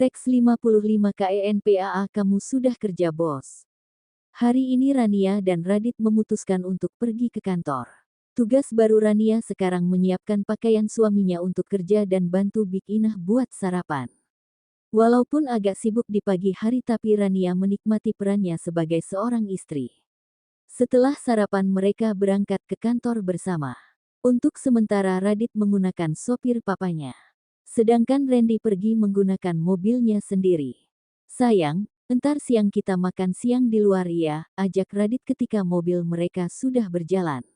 Teks 55 KENPAA kamu sudah kerja bos. Hari ini Rania dan Radit memutuskan untuk pergi ke kantor. Tugas baru Rania sekarang menyiapkan pakaian suaminya untuk kerja dan bantu Big Inah buat sarapan. Walaupun agak sibuk di pagi hari tapi Rania menikmati perannya sebagai seorang istri. Setelah sarapan mereka berangkat ke kantor bersama. Untuk sementara Radit menggunakan sopir papanya. Sedangkan Randy pergi menggunakan mobilnya sendiri. Sayang, entar siang kita makan siang di luar ya, ajak Radit ketika mobil mereka sudah berjalan.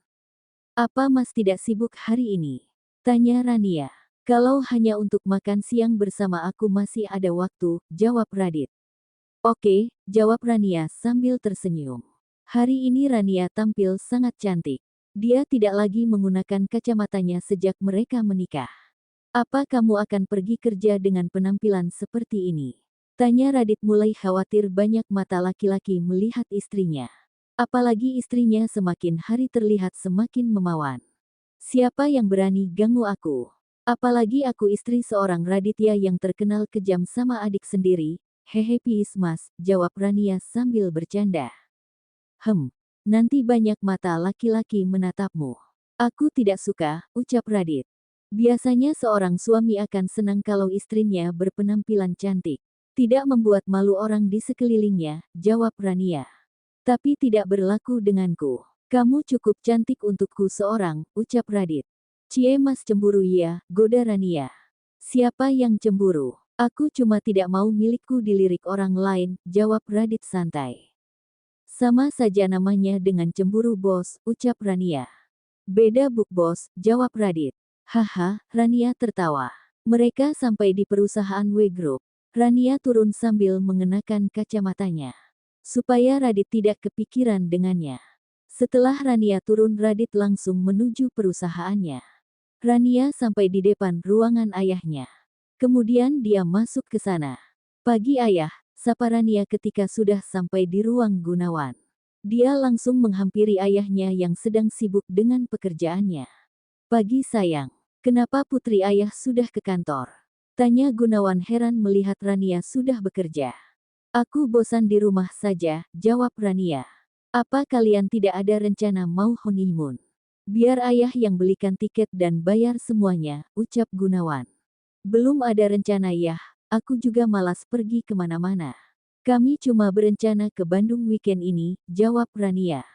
Apa Mas tidak sibuk hari ini? Tanya Rania. Kalau hanya untuk makan siang bersama aku masih ada waktu, jawab Radit. Oke, jawab Rania sambil tersenyum. Hari ini Rania tampil sangat cantik. Dia tidak lagi menggunakan kacamatanya sejak mereka menikah. Apa kamu akan pergi kerja dengan penampilan seperti ini? Tanya Radit mulai khawatir banyak mata laki-laki melihat istrinya. Apalagi istrinya semakin hari terlihat semakin memawan. Siapa yang berani ganggu aku? Apalagi aku istri seorang Raditya yang terkenal kejam sama adik sendiri. Hehe piis mas, jawab Rania sambil bercanda. Nanti banyak mata laki-laki menatapmu. Aku tidak suka, ucap Radit. Biasanya seorang suami akan senang kalau istrinya berpenampilan cantik. Tidak membuat malu orang di sekelilingnya, jawab Rania. Tapi tidak berlaku denganku. Kamu cukup cantik untukku seorang, ucap Radit. Cie mas cemburu ya, goda Rania. Siapa yang cemburu? Aku cuma tidak mau milikku dilirik orang lain, jawab Radit santai. Sama saja namanya dengan cemburu bos, ucap Rania. Beda buk bos, jawab Radit. Haha, Rania tertawa. Mereka sampai di perusahaan W Group. Rania turun sambil mengenakan kacamatanya. Supaya Radit tidak kepikiran dengannya. Setelah Rania turun Radit langsung menuju perusahaannya. Rania sampai di depan ruangan ayahnya. Kemudian dia masuk ke sana. Pagi ayah, sapa Rania ketika sudah sampai di ruang Gunawan. Dia langsung menghampiri ayahnya yang sedang sibuk dengan pekerjaannya. Pagi sayang, kenapa putri ayah sudah ke kantor? Tanya Gunawan heran melihat Rania sudah bekerja. Aku bosan di rumah saja, jawab Rania. Apa kalian tidak ada rencana mau honeymoon? Biar ayah yang belikan tiket dan bayar semuanya, ucap Gunawan. Belum ada rencana ya, aku juga malas pergi kemana-mana. Kami cuma berencana ke Bandung weekend ini, jawab Rania.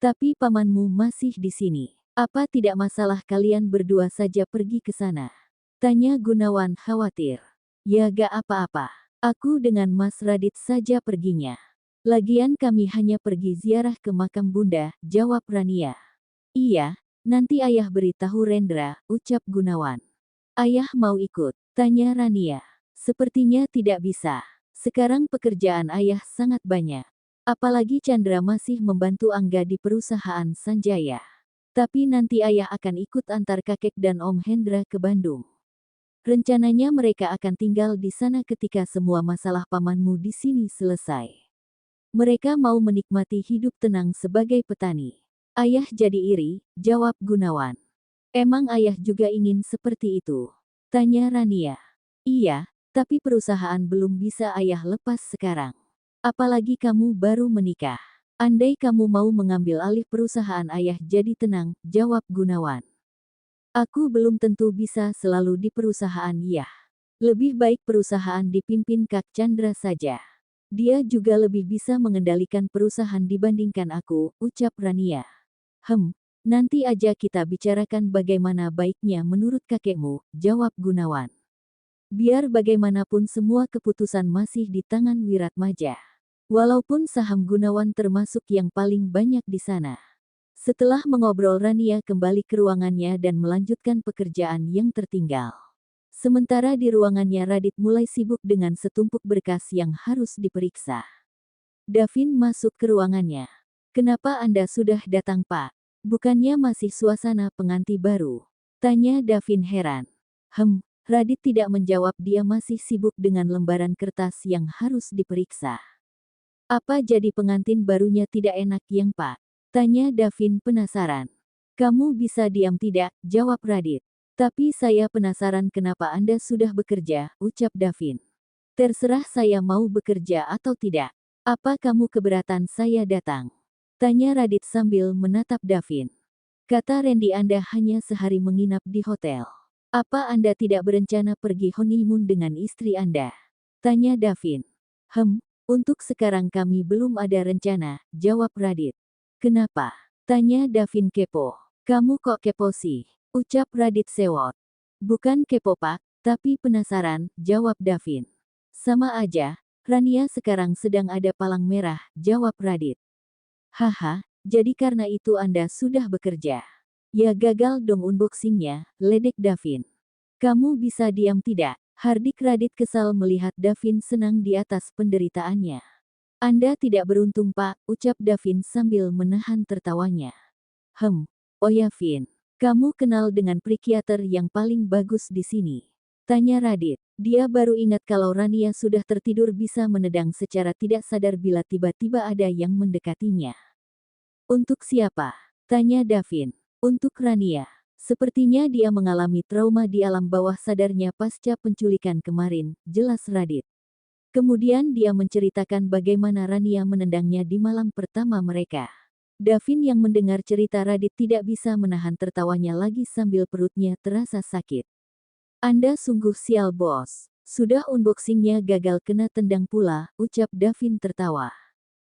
Tapi pamanmu masih di sini. Apa tidak masalah kalian berdua saja pergi ke sana? Tanya Gunawan khawatir. Ya gak apa-apa. Aku dengan Mas Radit saja perginya. Lagian kami hanya pergi ziarah ke makam bunda, jawab Rania. Iya, nanti ayah beritahu Rendra, ucap Gunawan. Ayah mau ikut? Tanya Rania. Sepertinya tidak bisa. Sekarang pekerjaan ayah sangat banyak. Apalagi Chandra masih membantu Angga di perusahaan Sanjaya. Tapi nanti ayah akan ikut antar kakek dan Om Hendra ke Bandung. Rencananya mereka akan tinggal di sana ketika semua masalah pamanmu di sini selesai. Mereka mau menikmati hidup tenang sebagai petani. Ayah jadi iri, jawab Gunawan. Emang ayah juga ingin seperti itu? Tanya Rania. Iya, tapi perusahaan belum bisa ayah lepas sekarang. Apalagi kamu baru menikah. Andai kamu mau mengambil alih perusahaan ayah jadi tenang, jawab Gunawan. Aku belum tentu bisa selalu di perusahaan ya. Lebih baik perusahaan dipimpin Kak Chandra saja. Dia juga lebih bisa mengendalikan perusahaan dibandingkan aku, ucap Rania. Nanti aja kita bicarakan bagaimana baiknya menurut kakekmu, jawab Gunawan. Biar bagaimanapun semua keputusan masih di tangan Wiratmaja. Walaupun saham Gunawan termasuk yang paling banyak di sana. Setelah mengobrol Rania kembali ke ruangannya dan melanjutkan pekerjaan yang tertinggal. Sementara di ruangannya Radit mulai sibuk dengan setumpuk berkas yang harus diperiksa. Davin masuk ke ruangannya. Kenapa Anda sudah datang Pak? Bukannya masih suasana pengantin baru? Tanya Davin heran. Radit tidak menjawab dia masih sibuk dengan lembaran kertas yang harus diperiksa. Apa jadi pengantin barunya tidak enak yang Pak? Tanya Davin penasaran. Kamu bisa diam tidak, jawab Radit. Tapi saya penasaran kenapa Anda sudah bekerja, ucap Davin. Terserah saya mau bekerja atau tidak. Apa kamu keberatan saya datang? Tanya Radit sambil menatap Davin. Kata Randy, Anda hanya sehari menginap di hotel. Apa Anda tidak berencana pergi honeymoon dengan istri Anda? Tanya Davin. Untuk sekarang kami belum ada rencana, jawab Radit. Kenapa? Tanya Davin kepo. Kamu kok kepo sih? Ucap Radit sewot. Bukan kepo Pak, tapi penasaran, jawab Davin. Sama aja, Rania sekarang sedang ada palang merah, jawab Radit. Haha, jadi karena itu Anda sudah bekerja. Ya gagal dong unboxingnya, ledek Davin. Kamu bisa diam tidak? Hardik Radit kesal melihat Davin senang di atas penderitaannya. Anda tidak beruntung Pak, ucap Davin sambil menahan tertawanya. Oh ya Vin, kamu kenal dengan psikiater yang paling bagus di sini? Tanya Radit. Dia baru ingat kalau Rania sudah tertidur bisa menedang secara tidak sadar bila tiba-tiba ada yang mendekatinya. Untuk siapa? Tanya Davin. Untuk Rania. Sepertinya dia mengalami trauma di alam bawah sadarnya pasca penculikan kemarin, jelas Radit. Kemudian dia menceritakan bagaimana Rania menendangnya di malam pertama mereka. Davin yang mendengar cerita Radit tidak bisa menahan tertawanya lagi sambil perutnya terasa sakit. Anda sungguh sial bos. Sudah unboxingnya gagal kena tendang pula, ucap Davin tertawa.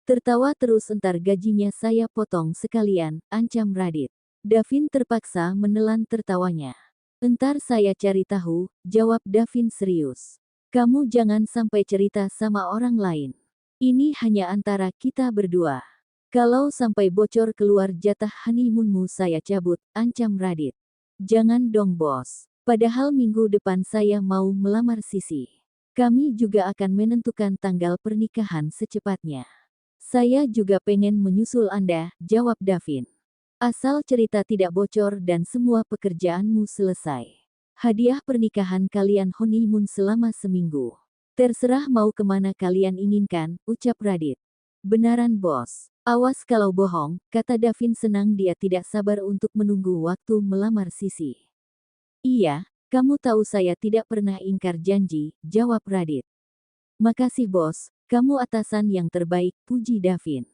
Tertawa terus entar gajinya saya potong sekalian, ancam Radit. Davin terpaksa menelan tertawanya. Entar saya cari tahu, jawab Davin serius. Kamu jangan sampai cerita sama orang lain. Ini hanya antara kita berdua. Kalau sampai bocor keluar jatah honeymoonmu saya cabut, ancam Radit. Jangan dong bos. Padahal minggu depan saya mau melamar Sisi. Kami juga akan menentukan tanggal pernikahan secepatnya. Saya juga pengen menyusul Anda, jawab Davin. Asal cerita tidak bocor dan semua pekerjaanmu selesai. Hadiah pernikahan kalian honeymoon selama seminggu. Terserah mau kemana kalian inginkan, ucap Radit. Benaran bos. Awas kalau bohong, kata Davin senang dia tidak sabar untuk menunggu waktu melamar Sisi. Iya, kamu tahu saya tidak pernah ingkar janji, jawab Radit. Makasih bos, kamu atasan yang terbaik, puji Davin.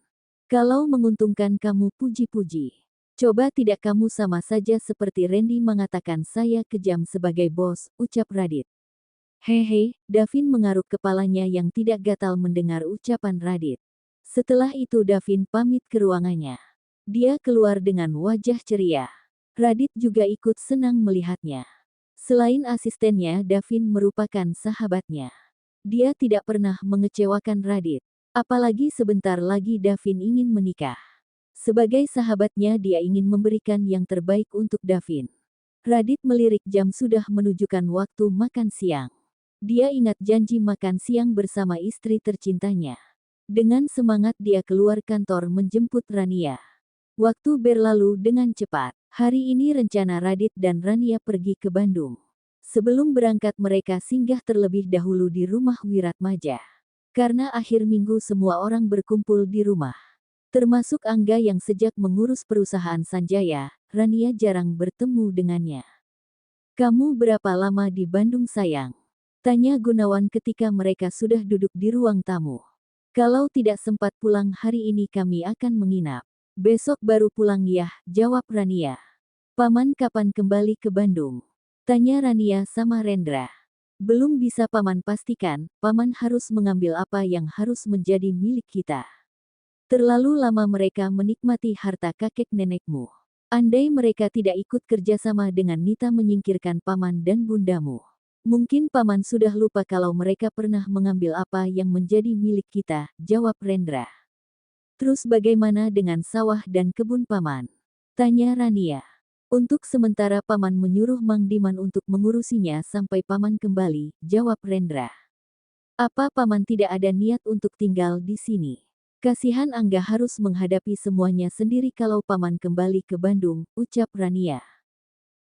Kalau menguntungkan kamu puji-puji. Coba tidak kamu sama saja seperti Randy mengatakan saya kejam sebagai bos, ucap Radit. Hehe, Davin mengaruk kepalanya yang tidak gatal mendengar ucapan Radit. Setelah itu Davin pamit ke ruangannya. Dia keluar dengan wajah ceria. Radit juga ikut senang melihatnya. Selain asistennya, Davin merupakan sahabatnya. Dia tidak pernah mengecewakan Radit. Apalagi sebentar lagi Davin ingin menikah. Sebagai sahabatnya dia ingin memberikan yang terbaik untuk Davin. Radit melirik jam sudah menunjukkan waktu makan siang. Dia ingat janji makan siang bersama istri tercintanya. Dengan semangat dia keluar kantor menjemput Rania. Waktu berlalu dengan cepat. Hari ini rencana Radit dan Rania pergi ke Bandung. Sebelum berangkat mereka singgah terlebih dahulu di rumah Wiratmaja. Karena akhir minggu semua orang berkumpul di rumah. Termasuk Angga yang sejak mengurus perusahaan Sanjaya, Rania jarang bertemu dengannya. Kamu berapa lama di Bandung sayang? Tanya Gunawan ketika mereka sudah duduk di ruang tamu. Kalau tidak sempat pulang hari ini kami akan menginap. Besok baru pulang ya, jawab Rania. Paman kapan kembali ke Bandung? Tanya Rania sama Rendra. Belum bisa paman pastikan, paman harus mengambil apa yang harus menjadi milik kita. Terlalu lama mereka menikmati harta kakek nenekmu. Andai mereka tidak ikut kerjasama dengan Nita menyingkirkan paman dan bundamu. Mungkin paman sudah lupa kalau mereka pernah mengambil apa yang menjadi milik kita, jawab Rendra. Terus bagaimana dengan sawah dan kebun paman? Tanya Rania. Untuk sementara paman menyuruh Mang Diman untuk mengurusinya sampai paman kembali, jawab Rendra. Apa paman tidak ada niat untuk tinggal di sini? Kasihan Angga harus menghadapi semuanya sendiri kalau paman kembali ke Bandung, ucap Rania.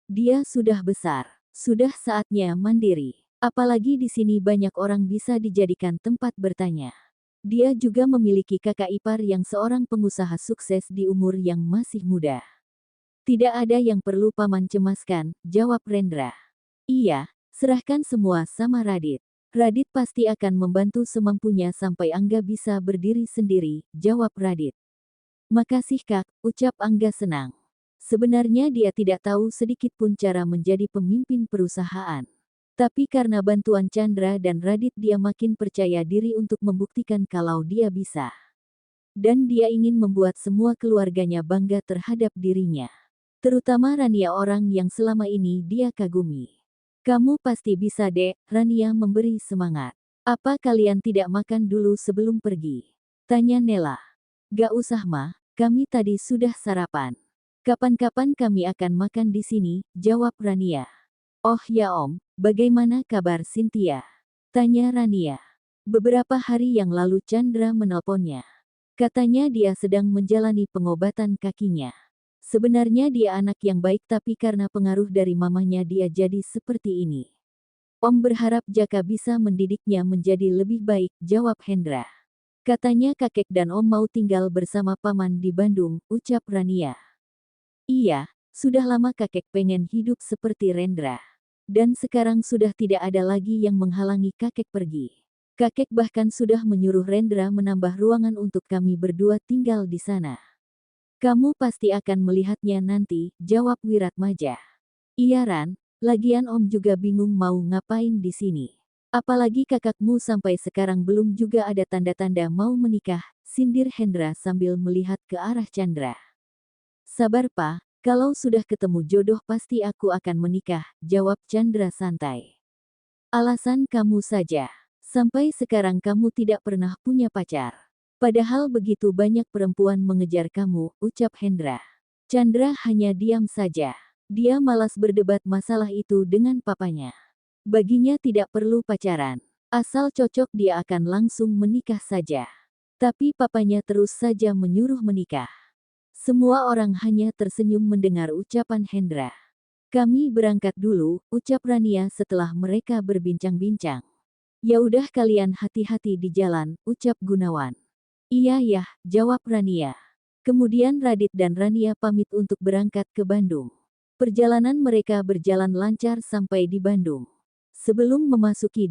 Dia sudah besar. Sudah saatnya mandiri. Apalagi di sini banyak orang bisa dijadikan tempat bertanya. Dia juga memiliki kakak ipar yang seorang pengusaha sukses di umur yang masih muda. Tidak ada yang perlu paman cemaskan, jawab Rendra. Iya, serahkan semua sama Radit. Radit pasti akan membantu semampunya sampai Angga bisa berdiri sendiri, jawab Radit. Makasih Kak, ucap Angga senang. Sebenarnya dia tidak tahu sedikit pun cara menjadi pemimpin perusahaan. Tapi karena bantuan Chandra dan Radit dia makin percaya diri untuk membuktikan kalau dia bisa. Dan dia ingin membuat semua keluarganya bangga terhadap dirinya. Terutama Rania, orang yang selama ini dia kagumi. Kamu pasti bisa Dek, Rania memberi semangat. Apa kalian tidak makan dulu sebelum pergi? Tanya Nela. Gak usah mah, kami tadi sudah sarapan. Kapan-kapan kami akan makan di sini, jawab Rania. Oh ya Om, bagaimana kabar Cynthia? Tanya Rania. Beberapa hari yang lalu Chandra menelponnya. Katanya dia sedang menjalani pengobatan kakinya. Sebenarnya dia anak yang baik tapi karena pengaruh dari mamanya dia jadi seperti ini. Om berharap Jaka bisa mendidiknya menjadi lebih baik, jawab Hendra. Katanya kakek dan Om mau tinggal bersama paman di Bandung, ucap Rania. Iya, sudah lama kakek pengen hidup seperti Rendra. Dan sekarang sudah tidak ada lagi yang menghalangi kakek pergi. Kakek bahkan sudah menyuruh Rendra menambah ruangan untuk kami berdua tinggal di sana. Kamu pasti akan melihatnya nanti, jawab Wiratmaja. Iya Ran, lagian Om juga bingung mau ngapain di sini. Apalagi kakakmu sampai sekarang belum juga ada tanda-tanda mau menikah, sindir Hendra sambil melihat ke arah Chandra. Sabar Pak, kalau sudah ketemu jodoh pasti aku akan menikah, jawab Chandra santai. Alasan kamu saja. Sampai sekarang kamu tidak pernah punya pacar. Padahal begitu banyak perempuan mengejar kamu, ucap Hendra. Chandra hanya diam saja. Dia malas berdebat masalah itu dengan papanya. Baginya tidak perlu pacaran. Asal cocok dia akan langsung menikah saja. Tapi papanya terus saja menyuruh menikah. Semua orang hanya tersenyum mendengar ucapan Hendra. Kami berangkat dulu, ucap Rania setelah mereka berbincang-bincang. Ya udah kalian hati-hati di jalan, ucap Gunawan. Iya ya, jawab Rania. Kemudian Radit dan Rania pamit untuk berangkat ke Bandung. Perjalanan mereka berjalan lancar sampai di Bandung. Sebelum memasuki desa,